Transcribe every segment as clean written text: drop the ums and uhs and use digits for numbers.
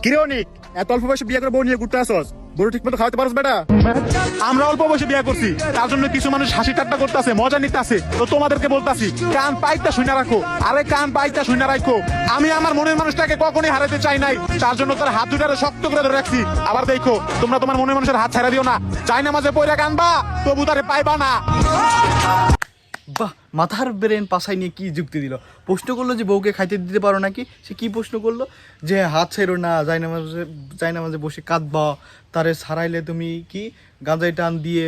কিরে অনিক, এত অল্প বয়সে বিয়ে করে বউ নিয়ে ঘুরতে আসস? বউ ঠিক মতো খাওয়াতে পারস বেটা? আমরা অল্প বয়সে বিয়ে করছি, তার জন্য কিছু মানুষ হাসি ঠাট্টা করতেছে, মজা নিতেছে। তো তোমাদেরকে বলতাছি, কান পাইতা শুনে রাখো। আরে কান পাইতা শুনে রাখো। আমি আমার মনের মানুষটাকে কখনোই হারাতে চাই নাই, তার জন্য তার হাত দুটারে শক্ত করে ধরে রাখছি। আবার দেখো, তোমরা তোমার মনের মানুষের হাত ছাড়া দিও না। চাই না মাঝে পয়রা কানবা, তবু তারে পাইবা না। বাহ, মাথার ব্রেন পাশাই নিয়ে কি যুক্তি দিল। প্রশ্ন করলো যে বউকে খাইতে দিতে পারো নাকি। সে কি প্রশ্ন করলো যে হাত ছেড়ো না, যাই না মাঝে বসে কাঁদবা, তারে ছাড়াইলে তুমি কি গাঁজাই টান দিয়ে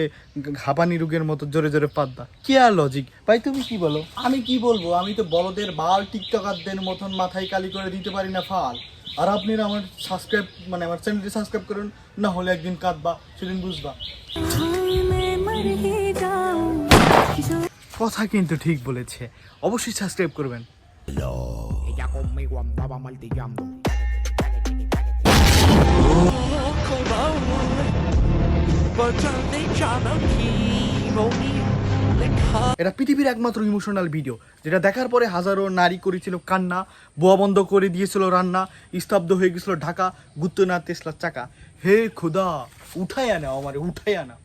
হাঁপানি রোগের মতো জোরে জোরে পাতবা। কি আর লজিক ভাই, তুমি কি বলো? আমি কি বলবো? আমি তো বড়দের বাল টিকটকারদের মতন মাথায় কালি করে দিতে পারি না ফাল। আর আপনারা আমার আমার চ্যানেলটি সাবস্ক্রাইব করুন, না হলে একদিন কাঁদবা, সেদিন বুঝবা। কথা কিন্তু ঠিক বলেছে, অবশ্যই সাবস্ক্রাইব করবেন। Ella conmigo andaba martillando. এটা পৃথিবীর একমাত্র ইমোশনাল ভিডিও, যেটা দেখার পরে হাজারো নারী করেছিল কান্না, বোয়া বন্ধ করে দিয়েছিল রান্না, স্তব্ধ হয়ে গেছিল ঢাকা, গুত্ত না তেসলার চাকা। হে খুদা, উঠাই আনা আমারে, উঠাই আনা।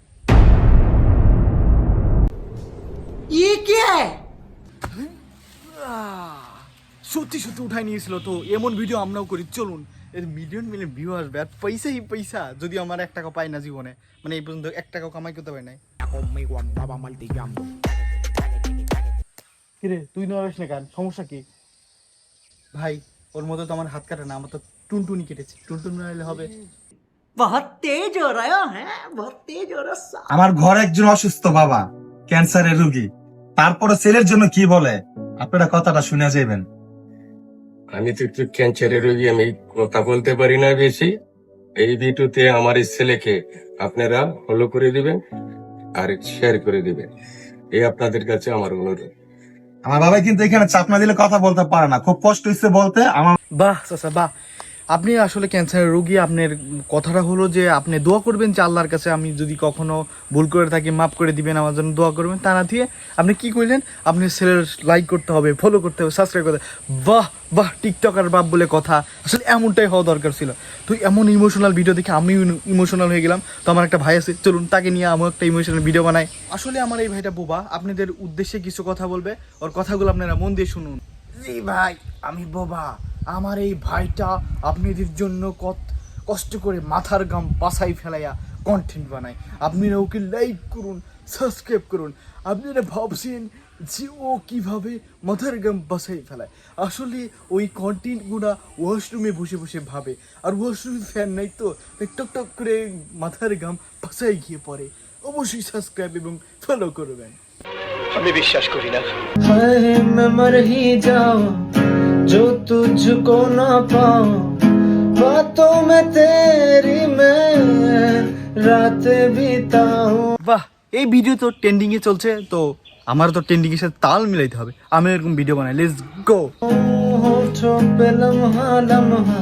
সত্যি সত্যি উঠাই নিয়েছিল। তো এমন ভিডিও আমরাও করি, চলুন। এর মিলিয়ন মিলিয়ন ভিউ আসবে, আর পয়সাই পয়সা। যদি আমার 1 টাকা পাই না জীবনে, মানে এই পর্যন্ত 1 টাকাও কামাই করতে পারি নাই। Ella conmigo andaba martillando. কিরে তুই নড়াস না কেন? সমস্যা কি ভাই? ওর মতো তো আমার হাত কাটে না, আমার তো টুনটুনি কেটেছে। টুনটুন নাইলে হবে? बहुत तेज हो रहा है, बहुत तेज हो रहा है। আমার ঘরে একজন অসুস্থ বাবা, ক্যান্সারের রোগী, তারপরে ছেলের জন্য কি বলে, আপনারা কথাটা শুনে যাবেন। আমি তো একটু ক্যান্সারের রোগী, আমি কথা বলতে পারি না বেশি। এই ভিডিওতে আমার এই ছেলেকে আপনারা ফলো করে দিবেন আর শেয়ার করে দিবেন, এই আপনাদের কাছে আমার অনুরোধ। আমার বাবা কিন্তু এখানে চাপ না দিলে কথা বলতে পারে না, খুব কষ্ট হচ্ছে বলতে। আমার বাহ চাচা বাহ, আপনি আসলে ক্যান্সারের রোগী। আপনার কথাটা হলো যে আপনি দোয়া করবেন যে আল্লাহর কাছে আমি যদি কখনো ভুল করে থাকি মাফ করে দিবেন, আমার জন্য দোয়া করবেন। তা না দিয়ে আপনি কি করলেন? আপনি ছেলের লাইক করতে হবে, ফলো করতে হবে, সাবস্ক্রাইব করতে হবে। বাহ বাহ, টিকটকার বাপ বলে কথা। আসলে এমনটাই হওয়া দরকার ছিল। তো এমন ইমোশনাল ভিডিও দেখে আমি ইমোশনাল হয়ে গেলাম। তো আমার একটা ভাই আছে, চলুন তাকে নিয়ে আমি একটা ইমোশনাল ভিডিও বানাই। আসলে আমার এই ভাইটা বোবা, আপনাদের উদ্দেশ্যে কিছু কথা বলবে, ওর কথাগুলো আপনারা মন দিয়ে শুনুন। জি ভাই, আমি বোবা। আমার এই ভাইটা আপনাদের জন্য কষ্ট করে মাথার গাম পাছাই ফেলাইয়া কন্টেন্ট বানায়। আপনারা ওকে লাইক করুন, সাবস্ক্রাইব করুন। আপনারা ভাবছেন যে ও কিভাবে মাথার গাম পাছাই ফেলায়, আসলে ওই কন্টেন্টগুলো ওয়াশরুমে বসে বসে ভাবে। আর ওয়াশরুমে ফ্যান নাই, তো টক টক করে মাথার গাম পাছাই গিয়ে পড়ে। অবশ্যই সাবস্ক্রাইব এবং ফলো করবেন। हाय मैं मर ही जाऊं जो तुझको ना पाऊं, बातों में तेरी मैं रातें बिताऊं। বাহ, এই ভিডিও তো ট্রেন্ডিং এ চলছে, তো আমার তো ট্রেন্ডিং এর সাথে তাল মিলাইতে হবে। আমি এরকম ভিডিও বানাই, লেটস গো। होठों पे लम्हा लम्हा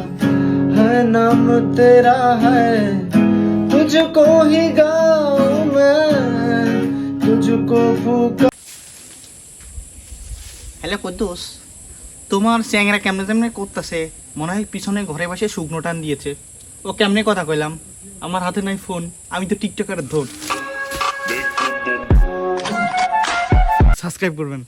है नाम तेरा है, तुझको ही गाऊं मैं, तुझको पुकार। হ্যালো কুদ্দুস, তোমার চ্যাংরা কেমনে কেমনে করতেছে, মনে হয় পিছনে ঘরে বসে শুকনো টান দিয়েছে। ও কেমনে কথা কইলাম, আমার হাতে নাই ফোন, আমি তো টিকটকারের ধর। সাবস্ক্রাইব করবেন।